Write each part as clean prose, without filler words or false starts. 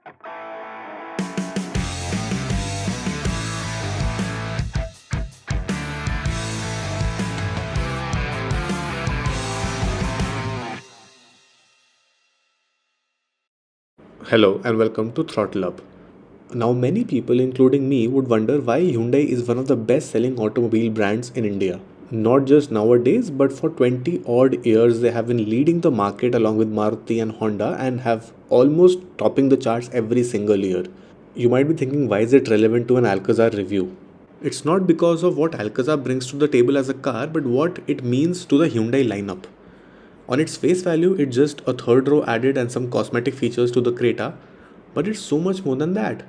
Hello and welcome to Throttle Up. Now, many people, including me, would wonder why Hyundai is one of the best selling automobile brands in India. Not just nowadays, but for 20 odd years, they have been leading the market along with Maruti and Honda and have almost topping the charts every single year. You might be thinking, why is it relevant to an Alcazar review? It's not because of what Alcazar brings to the table as a car, but what it means to the Hyundai lineup. On its face value, it's just a third row added and some cosmetic features to the Creta, but it's so much more than that.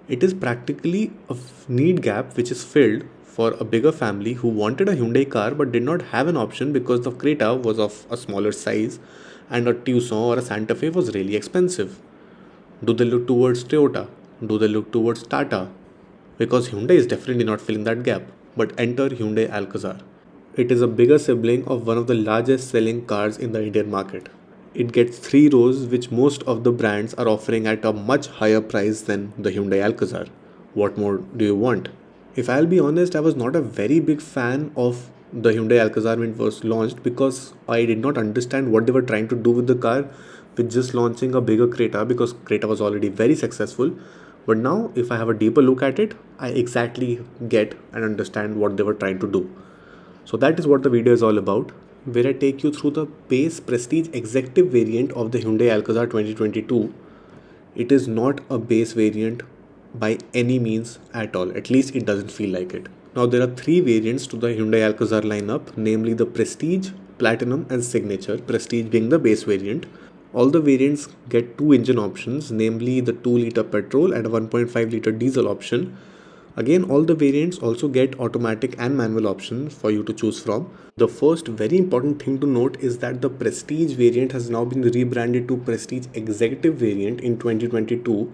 It is practically a need gap which is filled for a bigger family who wanted a Hyundai car but did not have an option because the Creta was of a smaller size and a Tucson or a Santa Fe was really expensive. Do they look towards Toyota? Do they look towards Tata? Because Hyundai is definitely not filling that gap. But enter Hyundai Alcazar. It is a bigger sibling of one of the largest selling cars in the Indian market. It gets three rows, which most of the brands are offering at a much higher price than the Hyundai Alcazar. What more do you want? If I'll be honest, I was not a very big fan of the Hyundai Alcazar when it was launched because I did not understand what they were trying to do with the car with just launching a bigger Creta because Creta was already very successful. But now, if I have a deeper look at it, I exactly get and understand what they were trying to do. So that is what the video is all about, where I take you through the base prestige executive variant of the Hyundai Alcazar 2022. It is not a base variant by any means at all. At least it doesn't feel like it. Now there are three variants to the Hyundai Alcazar lineup, namely the Prestige, Platinum and Signature, Prestige being the base variant. All the variants get two engine options, namely the 2-liter petrol and a 1.5-liter diesel option. Again, all the variants also get automatic and manual options for you to choose from. The first very important thing to note is that the Prestige variant has now been rebranded to Prestige Executive variant in 2022.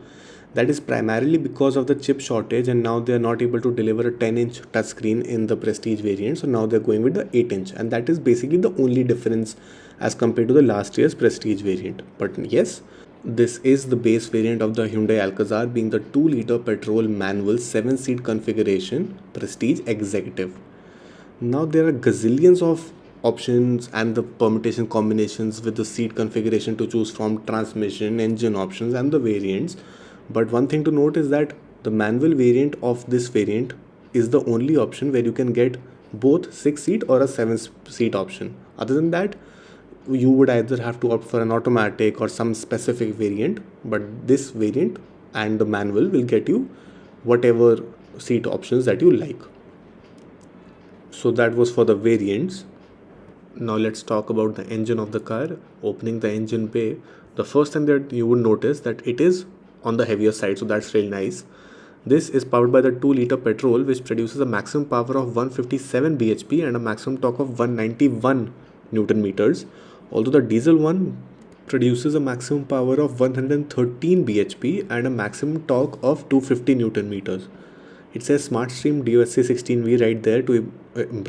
That is primarily because of the chip shortage, and now they are not able to deliver a 10-inch touchscreen in the Prestige variant. So now they're going with the 8-inch, and that is basically the only difference as compared to the last year's Prestige variant. But yes, this is the base variant of the Hyundai Alcazar, being the 2-liter petrol manual 7-seat configuration Prestige Executive. Now there are gazillions of options and the permutation combinations with the seat configuration to choose from, transmission, engine options and the variants. But one thing to note is that the manual variant of this variant is the only option where you can get both 6-seat or a 7-seat option. Other than that, you would either have to opt for an automatic or some specific variant, but this variant and the manual will get you whatever seat options that you like. So that was for the variants. Now let's talk about the engine of the car. Opening the engine bay, the first thing that you would notice that it is on the heavier side, so that's really nice. This is powered by the 2-liter petrol, which produces a maximum power of 157 bhp and a maximum torque of 191 newton meters, although the diesel one produces a maximum power of 113 bhp and a maximum torque of 250 newton meters. It says SmartStream DOSC 16V right there to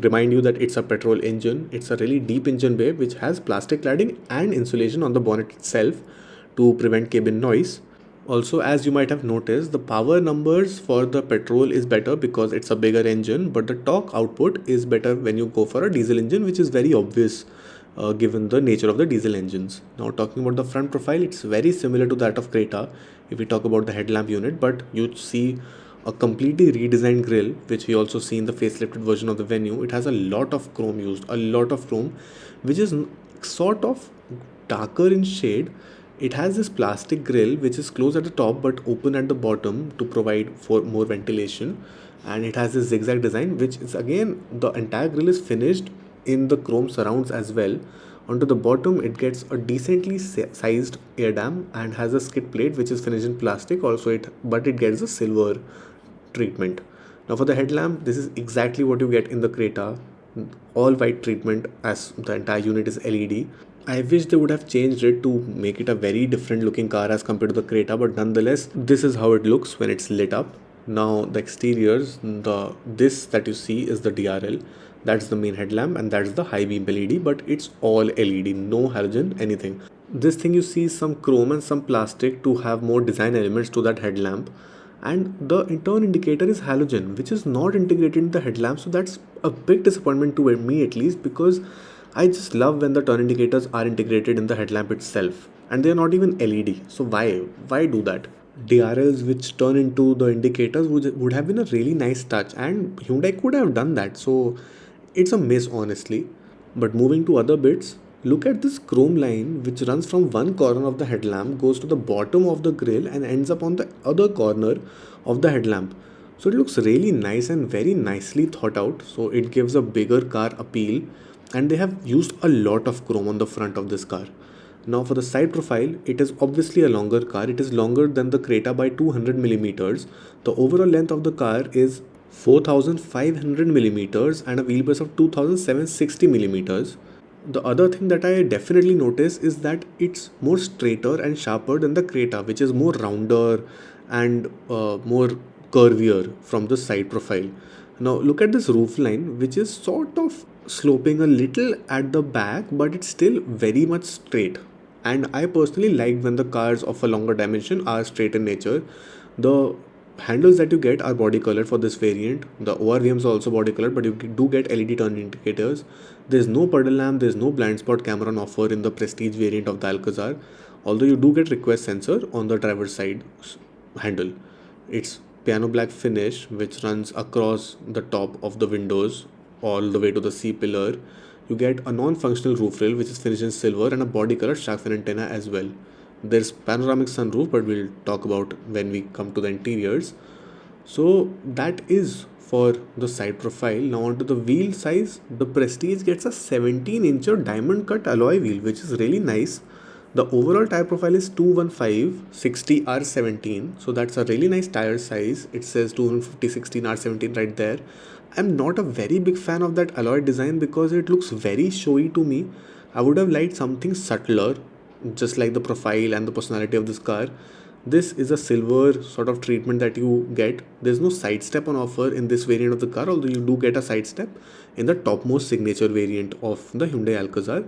remind you that it's a petrol engine. It's a really deep engine bay which has plastic cladding and insulation on the bonnet itself to prevent cabin noise. Also, as you might have noticed, the power numbers for the petrol is better because it's a bigger engine, but the torque output is better when you go for a diesel engine, which is very obvious given the nature of the diesel engines. Now, talking about the front profile, it's very similar to that of Creta if we talk about the headlamp unit, but you see a completely redesigned grille, which we also see in the facelifted version of the Venue. It has a lot of chrome used, a lot of chrome, which is sort of darker in shade. It has this plastic grille which is closed at the top but open at the bottom to provide for more ventilation, and it has this zigzag design, which is again the entire grille is finished in the chrome surrounds as well. Onto the bottom it gets a decently sized air dam and has a skid plate which is finished in plastic also, but it gets a silver treatment. Now for the headlamp, this is exactly what you get in the Creta, all white treatment as the entire unit is LED. I wish they would have changed it to make it a very different looking car as compared to the Creta, but nonetheless, this is how it looks when it's lit up. Now the exteriors, this that you see is the DRL. That's the main headlamp and that's the high beam LED, but it's all LED, no halogen, anything. This thing you see some chrome and some plastic to have more design elements to that headlamp. And the turn indicator is halogen, which is not integrated in the headlamp. So that's a big disappointment to me at least, because I just love when the turn indicators are integrated in the headlamp itself. And they are not even LED. So why do that? DRLs which turn into the indicators would have been a really nice touch, and Hyundai could have done that. So it's a miss, honestly. But moving to other bits, look at this chrome line which runs from one corner of the headlamp, goes to the bottom of the grill, and ends up on the other corner of the headlamp. So it looks really nice and very nicely thought out. So it gives a bigger car appeal, and they have used a lot of chrome on the front of this car. Now for the side profile, it is obviously a longer car. It is longer than the Creta by 200 millimeters. The overall length of the car is 4500 millimeters and a wheelbase of 2760 millimeters. The other thing that I definitely notice is that it's more straighter and sharper than the Creta, which is more rounder and more curvier from the side profile. Now look at this roof line, which is sort of sloping a little at the back, but it's still very much straight. And I personally like when the cars of a longer dimension are straight in nature. The handles that you get are body colored for this variant. The ORVMs are also body colored, but you do get LED turn indicators. There's no puddle lamp, there's no blind spot camera on offer in the prestige variant of the Alcazar, although you do get request sensor on the driver's side handle. It's piano black finish which runs across the top of the windows all the way to the C pillar. You get a non-functional roof rail which is finished in silver and a body colored shark fin antenna as well. There's panoramic sunroof, but we'll talk about when we come to the interiors. So that is for the side profile. Now onto the wheel size. The Prestige gets a 17-incher diamond cut alloy wheel, which is really nice. The overall tire profile is 215 60 R17. So that's a really nice tire size. It says 250 16 R17 right there. I'm not a very big fan of that alloy design because it looks very showy to me. I would have liked something subtler, just like the profile and the personality of this car. This is a silver sort of treatment that you get. There's no side step on offer in this variant of the car, although you do get a side step in the topmost signature variant of the Hyundai Alcazar.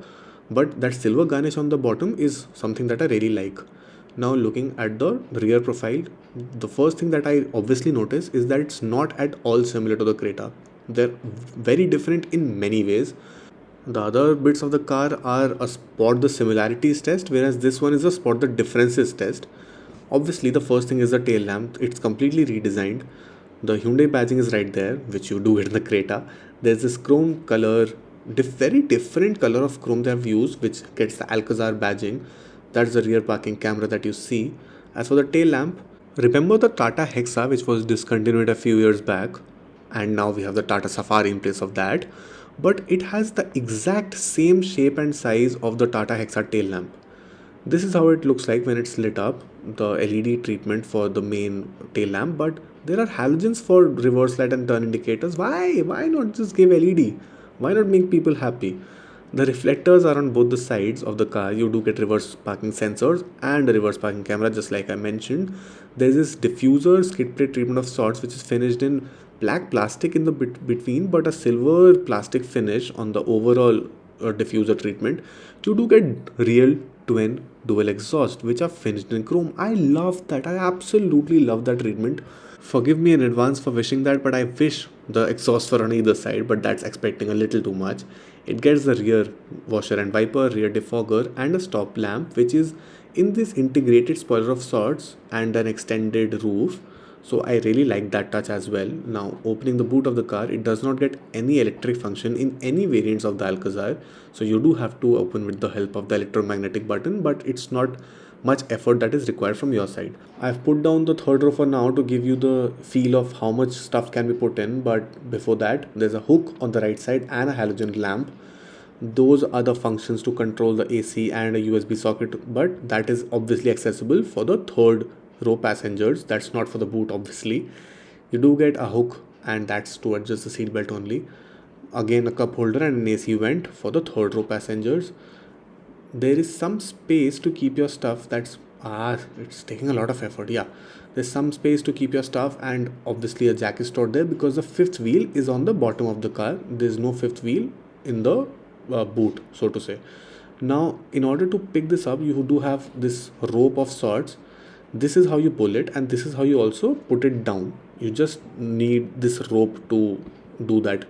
But that silver garnish on the bottom is something that I really like. Now looking at the rear profile, the first thing that I obviously notice is that it's not at all similar to the Creta. They're very different in many ways. The other bits of the car are a spot the similarities test, whereas this one is a spot the differences test. Obviously, the first thing is the tail lamp. It's completely redesigned. The Hyundai badging is right there, which you do get in the Creta. There's this chrome color, very different color of chrome they have used, which gets the Alcazar badging. That's the rear parking camera that you see. As for the tail lamp, remember the Tata Hexa, which was discontinued a few years back, and now we have the Tata Safari in place of that. But it has the exact same shape and size of the Tata Hexa tail lamp. This is how it looks like when it's lit up, the LED treatment for the main tail lamp, but there are halogens for reverse light and turn indicators. Why not just give LED? Why not make people happy? The reflectors are on both the sides of the car. You do get reverse parking sensors and a reverse parking camera, just like I mentioned. There's this diffuser skid plate treatment of sorts, which is finished in black plastic in the between, but a silver plastic finish on the overall diffuser treatment. You do get real twin dual exhaust, which are finished in chrome. I love that. I absolutely love that treatment. Forgive me in advance for wishing that, but I wish the exhaust were on either side, but that's expecting a little too much. It gets the rear washer and wiper, rear defogger, and a stop lamp, which is in this integrated spoiler of sorts and an extended roof. So I really like that touch as well. Now opening the boot of the car, it does not get any electric function in any variants of the Alcazar. So you do have to open with the help of the electromagnetic button, but it's not much effort that is required from your side. I've put down the third row for now to give you the feel of how much stuff can be put in, but before that there's a hook on the right side and a halogen lamp. Those are the functions to control the AC and a USB socket, but that is obviously accessible for the third row passengers. That's not for the boot, obviously. You do get a hook, and that's to adjust the seatbelt only. Again, a cup holder and an AC vent for the third row passengers. There is some space to keep your stuff. It's taking a lot of effort. Yeah, there's some space to keep your stuff, and obviously a jack is stored there because the fifth wheel is on the bottom of the car. There's no fifth wheel in the boot, so to say. Now, in order to pick this up, you do have this rope of sorts. This is how you pull it, and this is how you also put it down. You just need this rope to do that.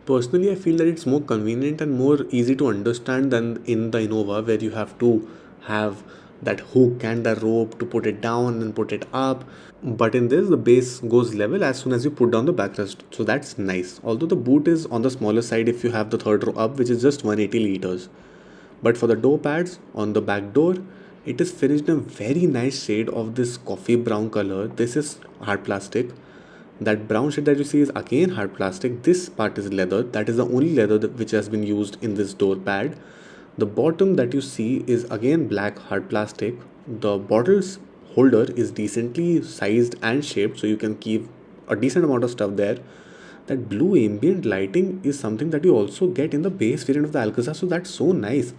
Personally, I feel that it's more convenient and more easy to understand than in the Innova, where you have to have that hook and the rope to put it down and put it up. But in this, the base goes level as soon as you put down the backrest. So that's nice. Although the boot is on the smaller side if you have the third row up, which is just 180 liters. But for the door pads on the back door, it is finished in a very nice shade of this coffee brown color. This is hard plastic. That brown shade that you see is again hard plastic. This part is leather. That is the only leather which has been used in this door pad. The bottom that you see is again black hard plastic. The bottles holder is decently sized and shaped, so you can keep a decent amount of stuff there. That blue ambient lighting is something that you also get in the base variant of the Alcazar, so that's so nice.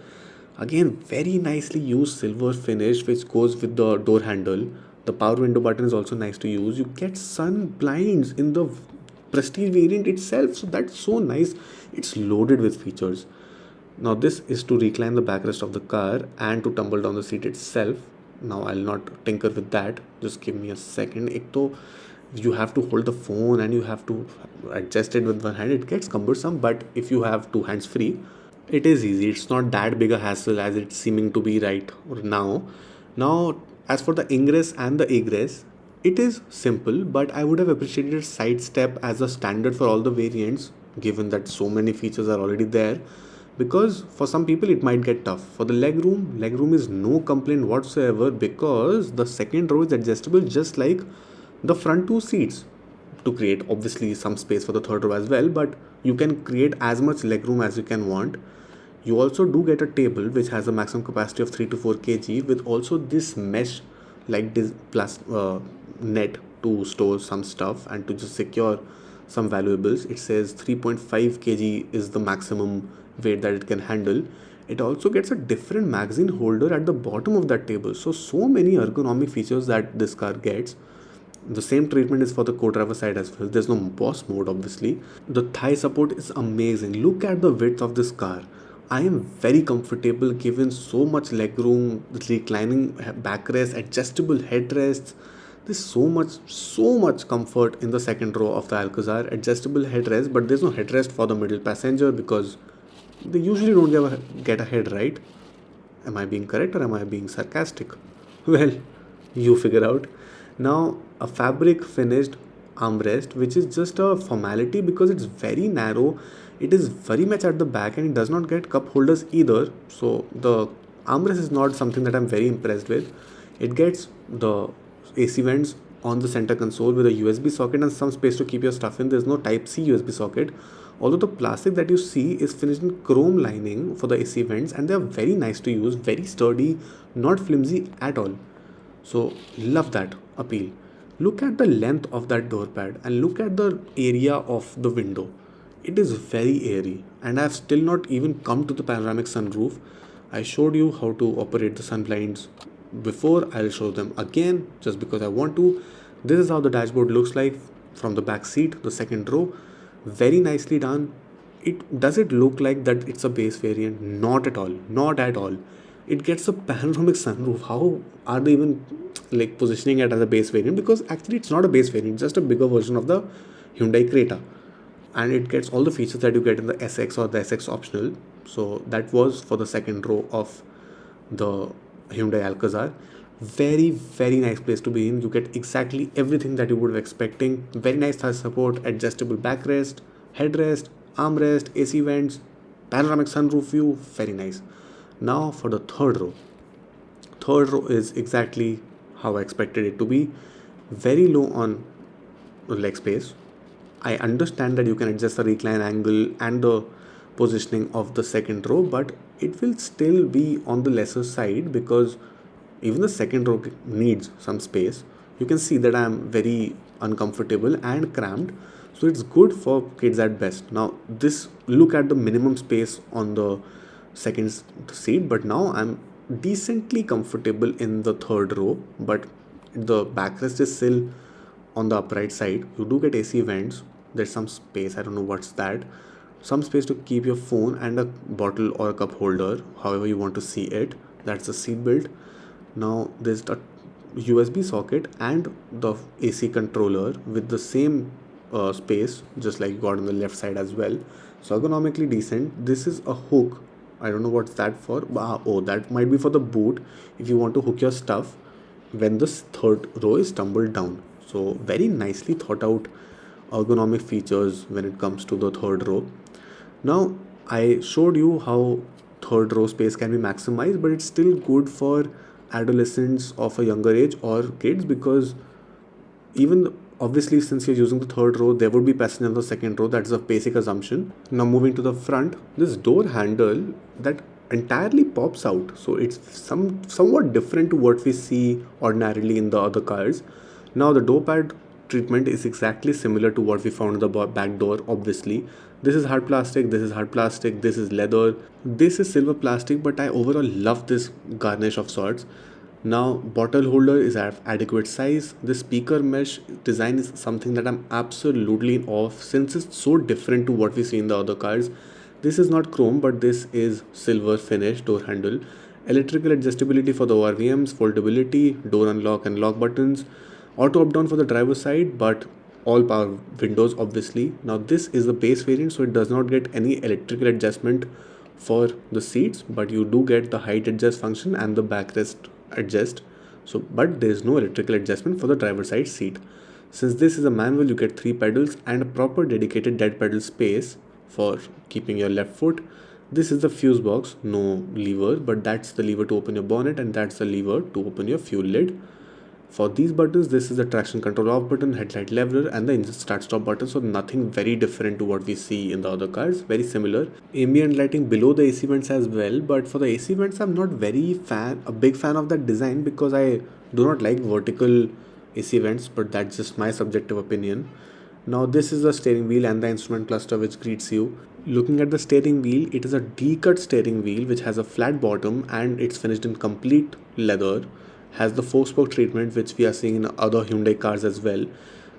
Again, very nicely used silver finish which goes with the door handle. The power window button is also nice to use. You get sun blinds in the prestige variant itself, so that's so nice. It's loaded with features. Now this is to recline the backrest of the car and to tumble down the seat itself. Now I'll not tinker with that. Just give me a second. Ek to you have to hold the phone and you have to adjust it with one hand. It gets cumbersome, but if you have two hands free, it is easy. It's not that big a hassle as it's seeming to be right now. Now, as for the ingress and the egress, it is simple, but I would have appreciated side step as a standard for all the variants, given that so many features are already there. Because for some people it might get tough. For the legroom is no complaint whatsoever because the second row is adjustable just like the front two seats, to create obviously some space for the third row as well, but you can create as much legroom as you can want. You also do get a table which has a maximum capacity of 3 to 4 kg with also this mesh like this plus net to store some stuff and to just secure some valuables. It says 3.5 kg is the maximum weight that it can handle. It also gets a different magazine holder at the bottom of that table. So many ergonomic features that this car gets. The same treatment is for the co-driver side as well. There's no boss mode obviously. The thigh support is amazing. Look at the width of this car. I am very comfortable given so much legroom, reclining backrest, adjustable headrests. There's so much comfort in the second row of the Alcazar. Adjustable headrest, but there's no headrest for the middle passenger because they usually don't get a head, right? Am I being correct or am I being sarcastic? Well, you figure out. Now, a fabric finished armrest, which is just a formality because it's very narrow. It is very much at the back and it does not get cup holders either. So the armrest is not something that I'm very impressed with. It gets the AC vents on the center console with a USB socket and some space to keep your stuff in. There's no type C USB socket. Although the plastic that you see is finished in chrome lining for the AC vents and they are very nice to use, very sturdy, not flimsy at all. So love that appeal. Look at the length of that door pad and look at the area of the window. It is very airy and I have still not even come to the panoramic sunroof. I showed you how to operate the sun blinds before. I'll show them again just because I want to. This is how the dashboard looks like from the back seat, the second row. Very nicely done. It look like that it's a base variant? Not at all. Not at all. It gets a panoramic sunroof. How are they even like positioning it as a base variant? Because actually it's not a base variant, just a bigger version of the Hyundai Creta. And it gets all the features that you get in the SX or the SX optional. So that was for the second row of the Hyundai Alcazar. Very nice place to be in. You get exactly everything that you would have expecting. Very nice thigh support, adjustable backrest, headrest, armrest, AC vents, panoramic sunroof view. Very nice. Now for the third row. Third row is exactly how I expected it to be. Very low on leg space. I understand that you can adjust the recline angle and the positioning of the second row, but it will still be on the lesser side because even the second row needs some space. You can see that I am very uncomfortable and cramped, so it's good for kids at best. Now this, look at the minimum space on the second seat, but now I'm decently comfortable in the third row, but the backrest is still on the upright side. You do get AC vents. There's some space. I don't know what's that. some space to keep your phone and a bottle or a cup holder, however you want to see it. That's the seat belt. Now there's a USB socket and the AC controller with the same space, just like you got on the left side as well. So ergonomically decent. This is a hook. I don't know what's that for. Oh, that might be for the boot if you want to hook your stuff when the third row is tumbled down. So very nicely thought out ergonomic features when it comes to the third row. Now, I showed you how third row space can be maximized, but it's still good for adolescents of a younger age or kids, because even obviously, since you're using the third row, there would be passenger on the second row. That's a basic assumption. Now, moving to the front, this door handle that entirely pops out, so it's somewhat different to what we see ordinarily in the other cars. Now, the door pad treatment is exactly similar to what we found in the back door. Obviously, this is hard plastic, this is hard plastic, this is leather, this is silver plastic, but I overall love this garnish of sorts. Now, bottle holder is at adequate size. The speaker mesh design is something that I'm absolutely in awe of, since it's so different to what we see in the other cars. This is not chrome, but this is silver finish door handle. Electrical adjustability for the ORVMs, foldability, door unlock and lock buttons, auto up down for the driver's side, but all power windows obviously. Now this is the base variant, so it does not get any electrical adjustment for the seats, but you do get the height adjust function and the backrest adjust. So but there is no electrical adjustment for the driver's side seat. Since this is a manual, you get 3 pedals and a proper dedicated dead pedal space for keeping your left foot. This is the fuse box, no lever, but that's the lever to open your bonnet and that's the lever to open your fuel lid. For these buttons, this is the traction control off button, headlight leveler and the engine start stop button, so nothing very different to what we see in the other cars, very similar. Ambient lighting below the AC vents as well, but for the AC vents I'm not a big fan of that design, because I do not like vertical AC vents, but that's just my subjective opinion. Now this is the steering wheel and the instrument cluster which greets you. Looking at the steering wheel, it is a D-cut steering wheel which has a flat bottom and it's finished in complete leather. Has the 4-spoke treatment which we are seeing in other Hyundai cars as well.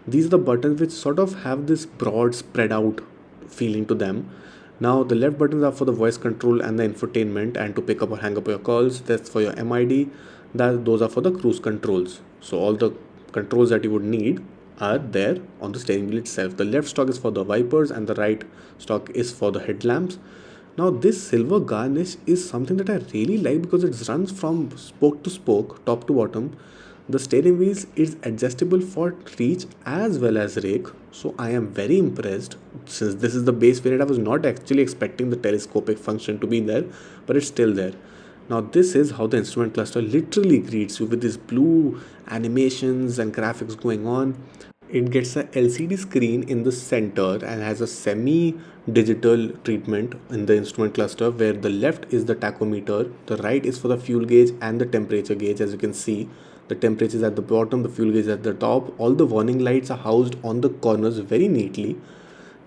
These are the buttons which sort of have this broad spread out feeling to them. Now the left buttons are for the voice control and the infotainment and to pick up or hang up your calls. That's for your MID. Those are for the cruise controls. So all the controls that you would need are there on the steering wheel itself. The left stalk is for the wipers and the right stalk is for the headlamps. Now this silver garnish is something that I really like because it runs from spoke to spoke, top to bottom. The steering wheels is adjustable for reach as well as rake. So I am very impressed. Since this is the base variant, I was not actually expecting the telescopic function to be there, but it's still there. Now this is how the instrument cluster literally greets you with these blue animations and graphics going on. It gets a LCD screen in the center and has a semi-digital treatment in the instrument cluster, where the left is the tachometer, the right is for the fuel gauge and the temperature gauge. As you can see, the temperature is at the bottom, the fuel gauge is at the top. All the warning lights are housed on the corners very neatly.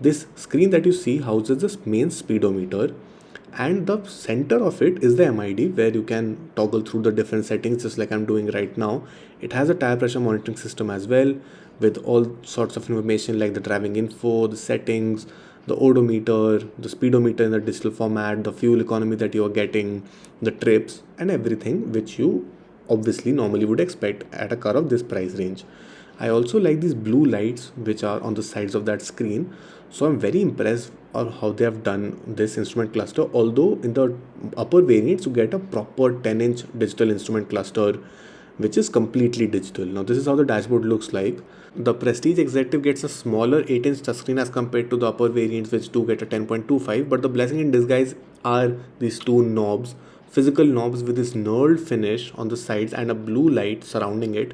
This screen that you see houses the main speedometer, and the center of it is the MID, where you can toggle through the different settings just like I'm doing right now. It has a tire pressure monitoring system as well, with all sorts of information like the driving info, the settings, the odometer, the speedometer in the digital format, the fuel economy that you are getting, the trips and everything which you obviously normally would expect at a car of this price range. I also like these blue lights which are on the sides of that screen. So I'm very impressed on how they have done this instrument cluster. Although in the upper variants you get a proper 10-inch digital instrument cluster which is completely digital. Now this is how the dashboard looks like. The Prestige Executive gets a smaller 8-inch touchscreen as compared to the upper variants which do get a 10.25, but the blessing in disguise are these two knobs, physical knobs with this knurled finish on the sides and a blue light surrounding it.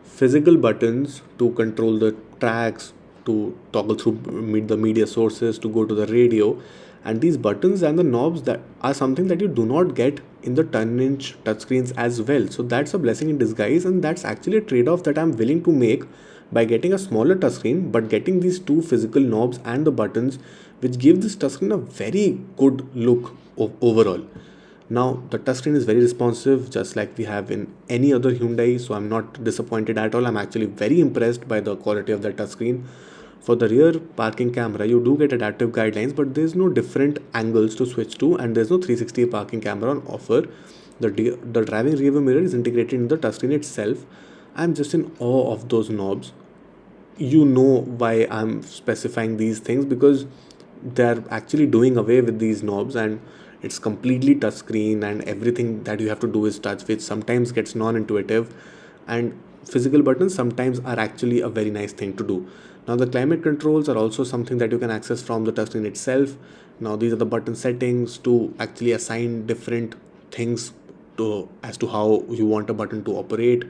Physical buttons to control the tracks, to toggle through meet the media sources, to go to the radio, and these buttons and the knobs that are something that you do not get in the 10-inch touchscreens as well. So that's a blessing in disguise, and that's actually a trade-off that I'm willing to make by getting a smaller touchscreen but getting these two physical knobs and the buttons which give this touchscreen a very good look overall. Now the touchscreen is very responsive just like we have in any other Hyundai, so I'm not disappointed at all. I'm actually very impressed by the quality of the touchscreen. For the rear parking camera, you do get adaptive guidelines, but there's no different angles to switch to, and there's no 360 parking camera on offer. The driving rearview mirror is integrated in the touchscreen itself. I'm just in awe of those knobs. You know why I'm specifying these things, because they're actually doing away with these knobs, and it's completely touchscreen, and everything that you have to do is touch, which sometimes gets non-intuitive, and physical buttons sometimes are actually a very nice thing to do. Now the climate controls are also something that you can access from the touchscreen itself. Now these are the button settings to actually assign different things to as to how you want a button to operate.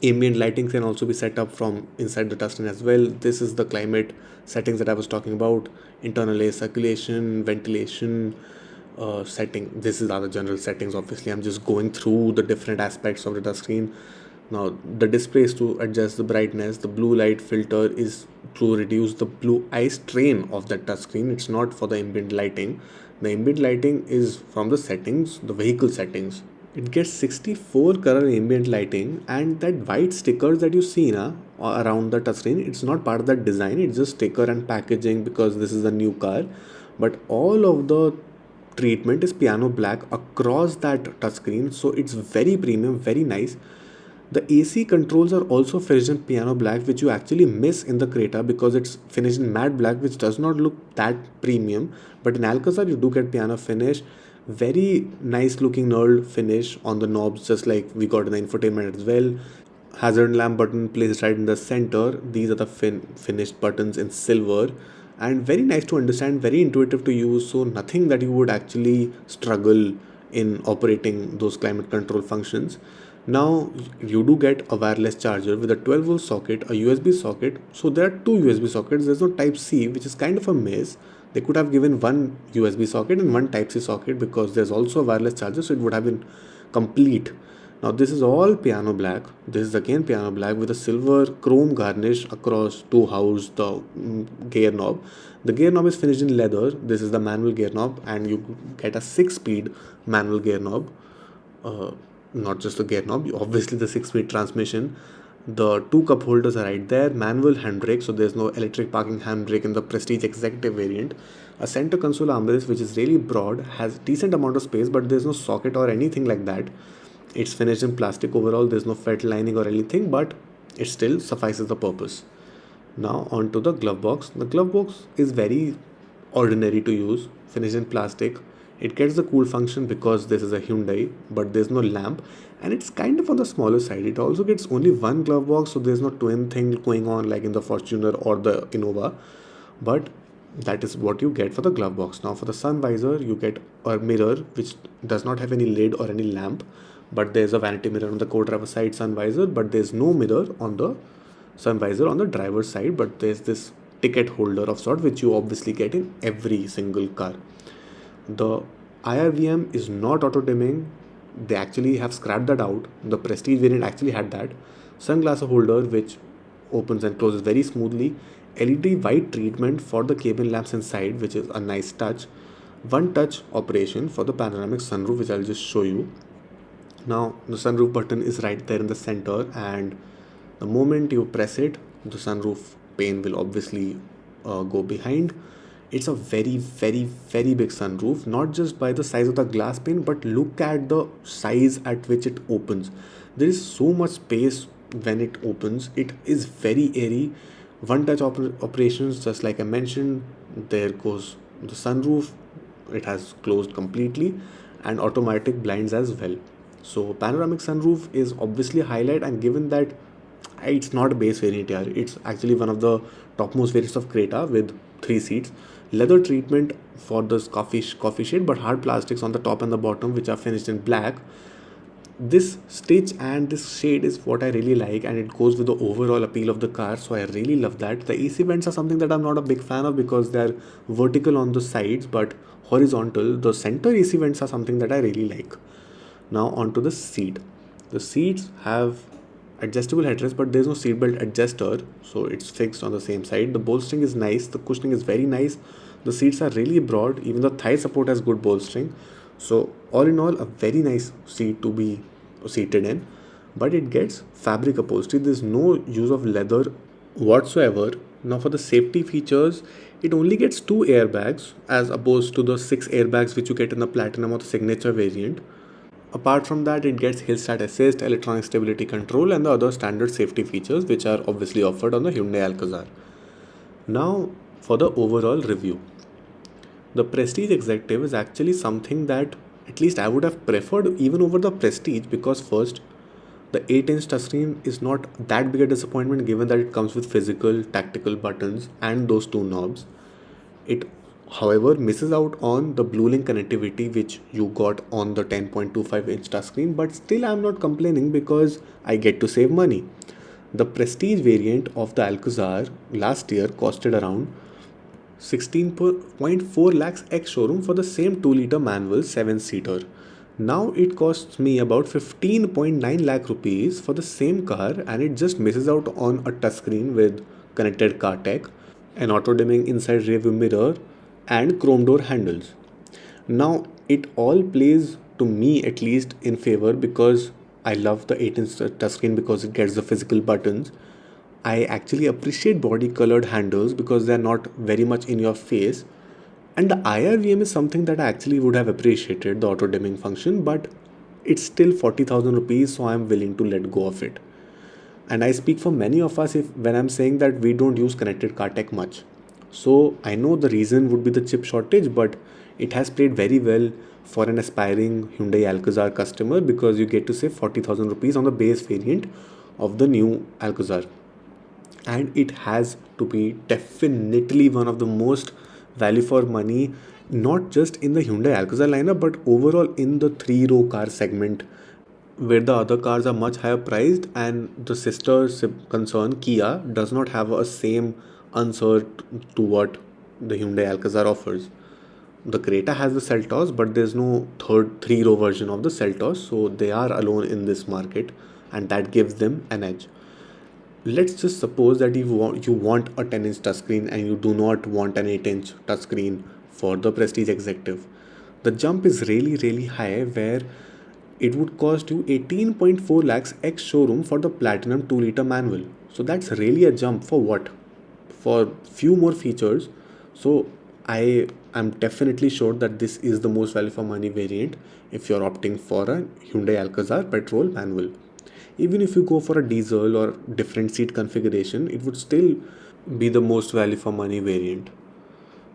Ambient lighting can also be set up from inside the touchscreen as well. This is the climate settings that I was talking about: internal air circulation, ventilation, setting. This is other general settings. Obviously, I'm just going through the different aspects of the touchscreen. Now, the display is to adjust the brightness. The blue light filter is to reduce the blue eye strain of that touchscreen. It's not for the ambient lighting. The ambient lighting is from the settings, the vehicle settings. It gets 64 color ambient lighting, and that white stickers that you see around the touchscreen, it's not part of that design. It's just sticker and packaging because this is a new car. But all of the treatment is piano black across that touchscreen, so it's very premium, very nice. The AC controls are also finished in piano black, which you actually miss in the Creta because it's finished in matte black, which does not look that premium. But in Alcazar, you do get piano finish. Very nice looking knurled finish on the knobs, just like we got in the infotainment as well. Hazard lamp button placed right in the center. These are the finished buttons in silver, and very nice to understand, very intuitive to use. So nothing that you would actually struggle in operating those climate control functions. Now you do get a wireless charger with a 12-volt socket, a USB socket. So there are two USB sockets. There's no Type C, which is kind of a miss. They could have given one USB socket and one Type C socket, because there's also a wireless charger, so it would have been complete. Now this is all piano black. This is again piano black with a silver chrome garnish across to house the gear knob. The gear knob is finished in leather. This is the manual gear knob, and you get a 6-speed manual gear knob. Not just the gear knob, obviously the 6-speed transmission. The two cup holders are right there. Manual handbrake, so there's no electric parking handbrake in the Prestige Executive variant. A center console armrest, which is really broad, has decent amount of space, but there's no socket or anything like that. It's finished in plastic overall. There's no felt lining or anything, but it still suffices the purpose. Now onto the glove box. The glove box is very ordinary to use, finished in plastic. It gets the cool function because this is a Hyundai, but there's no lamp, and it's kind of on the smaller side. It also gets only one glove box, so there's no twin thing going on like in the Fortuner or the Innova, but that is what you get for the glove box. Now for the sun visor, you get a mirror which does not have any lid or any lamp, but there's a vanity mirror on the co-driver side sun visor, but there's no mirror on the sun visor on the driver's side, but there's this ticket holder of sort which you obviously get in every single car. The IRVM is not auto dimming. They actually have scrapped that out. The Prestige variant actually had that. Sunglasses holder which opens and closes very smoothly. LED white treatment for the cabin lamps inside, which is a nice touch. One touch operation for the panoramic sunroof, which I'll just show you. Now the sunroof button is right there in the center, and the moment you press it, the sunroof pane will obviously go behind. It's a very, very, very big sunroof, not just by the size of the glass pane, but look at the size at which it opens. There is so much space when it opens. It is very airy. One touch operations, just like I mentioned. There goes the sunroof. It has closed completely, and automatic blinds as well. So panoramic sunroof is obviously a highlight, and given that it's not a base variant here, it's actually one of the topmost variants of Creta with 3 seats. Leather treatment for this coffee shade, but hard plastics on the top and the bottom, which are finished in black. This stitch and this shade is what I really like, and it goes with the overall appeal of the car, so I really love that. The AC vents are something that I'm not a big fan of because they're vertical on the sides but horizontal. The center AC vents are something that I really like. Now onto the seat. The seats have adjustable headrest, but there's no seatbelt adjuster, so it's fixed on the same side. The bolstering is nice. The cushioning is very nice. The seats are really broad. Even the thigh support has good bolstering. So all in all, a very nice seat to be seated in. But it gets fabric upholstery. There's no use of leather whatsoever Now, for the safety features, it only gets two airbags as opposed to the six airbags which you get in the Platinum or the Signature variant. Apart from that, it gets hill start assist, electronic stability control, and the other standard safety features which are obviously offered on the Hyundai Alcazar. Now, for the overall review, the Prestige Executive is actually something that at least I would have preferred even over the Prestige because, first, the 8-inch touchscreen is not that big a disappointment given that it comes with physical, tactical buttons and those two knobs. It, however, misses out on the Blue Link connectivity which you got on the 10.25-inch touchscreen, but still I'm not complaining because I get to save money. The Prestige variant of the Alcazar last year costed around 16.4 lakhs ex showroom for the same 2-liter manual 7-seater. Now it costs me about 15.9 lakh rupees for the same car, and it just misses out on a touchscreen with connected car tech, an auto dimming inside rear view mirror, and chrome door handles. Now it all plays to me at least in favor because I love the 8-inch touchscreen because it gets the physical buttons. I actually appreciate body colored handles because they're not very much in your face. And the IRVM is something that I actually would have appreciated, the auto dimming function, but it's still 40,000 rupees, so I'm willing to let go of it. And I speak for many of us if when I'm saying that we don't use connected car tech much. So I know the reason would be the chip shortage, but it has played very well for an aspiring Hyundai Alcazar customer because you get to save 40,000 rupees on the base variant of the new Alcazar. And it has to be definitely one of the most value for money, not just in the Hyundai Alcazar lineup but overall in the three-row car segment, where the other cars are much higher priced and the concern Kia does not have a same answer to what the Hyundai Alcazar offers. The Creta has the Seltos, but there's no third three-row version of the Seltos, so they are alone in this market, and that gives them an edge. Let's just suppose that you want a 10-inch touchscreen and you do not want an 8-inch touchscreen for the Prestige Executive. The jump is really really high where it would cost you 18.4 lakhs ex showroom for the Platinum 2-liter manual. So that's really a jump for what? For few more features. So I am definitely sure that this is the most value for money variant if you're opting for a Hyundai Alcazar petrol manual. Even if you go for a diesel or different seat configuration, it would still be the most value for money variant.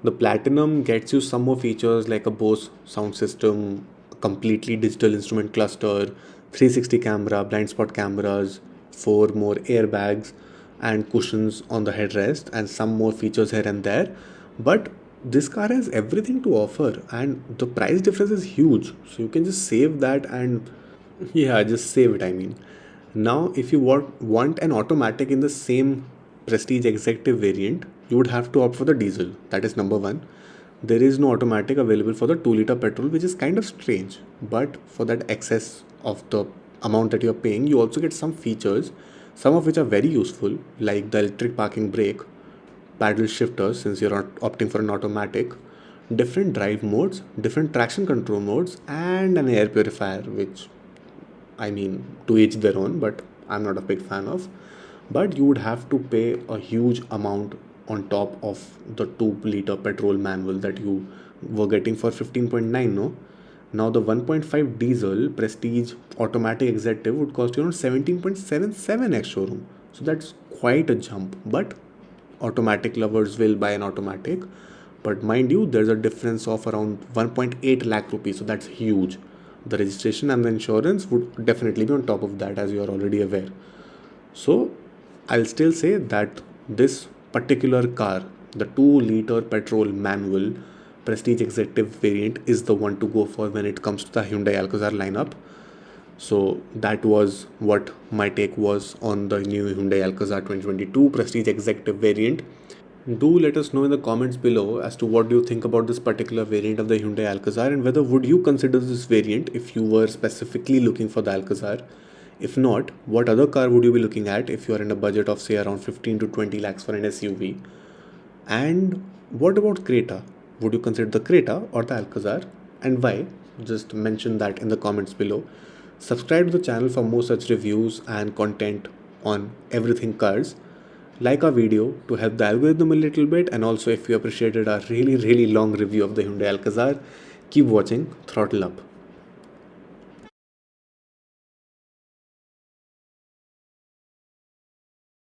The Platinum gets you some more features like a Bose sound system, a completely digital instrument cluster, 360 camera, blind spot cameras, four more airbags, and cushions on the headrest, and some more features here and there. But this car has everything to offer, and the price difference is huge. So you can just save that and yeah, just save it. I mean, now if you want an automatic in the same Prestige Executive variant, you would have to opt for the diesel. That is number one. There is no automatic available for the 2-liter petrol, which is kind of strange. But for that excess of the amount that you're paying, you also get some features, some of which are very useful, like the electric parking brake, paddle shifters since you're not opting for an automatic, different drive modes, different traction control modes, and an air purifier, which I mean, to each their own, but I'm not a big fan of. But you would have to pay a huge amount on top of the 2-liter petrol manual that you were getting for 15.9, no? Now the 1.5 diesel Prestige automatic executive would cost you around 17.77 ex showroom. So that's quite a jump. But automatic lovers will buy an automatic. But mind you, there's a difference of around 1.8 lakh rupees. So that's huge. The registration and the insurance would definitely be on top of that, as you are already aware. So I'll still say that this particular car, the 2-liter petrol manual Prestige Executive variant, is the one to go for when it comes to the Hyundai Alcazar lineup. So that was what my take was on the new Hyundai Alcazar 2022 Prestige Executive variant. Do let us know in the comments below as to what do you think about this particular variant of the Hyundai Alcazar, and whether would you consider this variant if you were specifically looking for the Alcazar. If not, what other car would you be looking at if you are in a budget of say around 15 to 20 lakhs for an SUV? And what about Creta? Would you consider the Creta or the Alcazar, and why? Just mention that in the comments below. Subscribe to the channel for more such reviews and content on everything cars. like our video to help the algorithm a little bit, and also if you appreciated our really long review of the Hyundai Alcazar, keep watching Throttle Up.